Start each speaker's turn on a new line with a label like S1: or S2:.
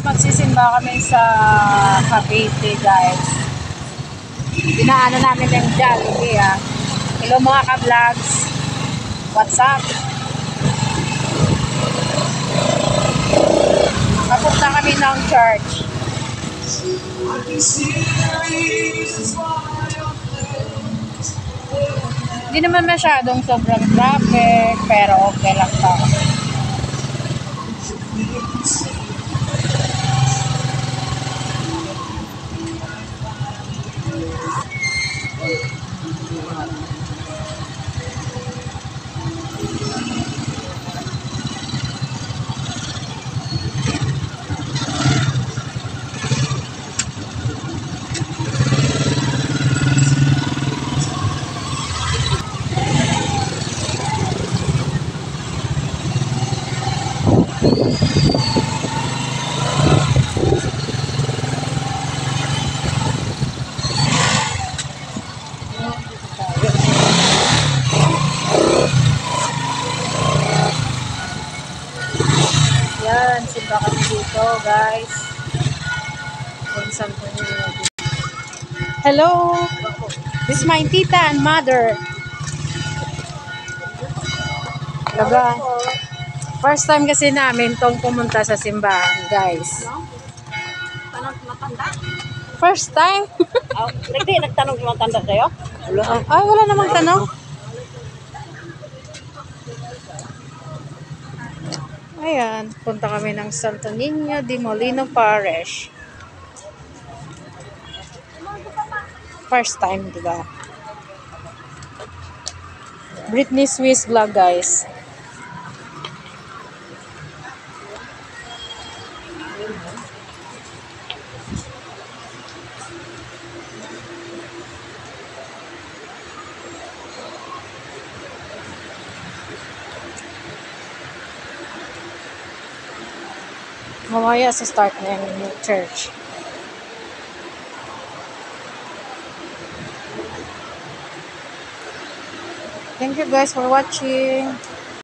S1: Magsisimba kami sa Cavite, guys. Dinaano namin yung Jollibee, ha. Hello mga ka-vlogs. What's up? Papunta kami ng church. Hindi naman masyadong sobrang traffic, pero okay lang to. Yan, simba kami dito, guys. Hello! This is my tita and mother. Laga. First time kasi namin tong pumunta sa simbahan, guys. First time?
S2: Nagtanong yung matanda sa'yo?
S1: Ay, wala namang tanong. Ayan, punta kami ng Santo Niño de Molino Parish. First time, diba? Britney Swiss vlog, guys. Mamaya sa start na yung church. Thank you guys for watching.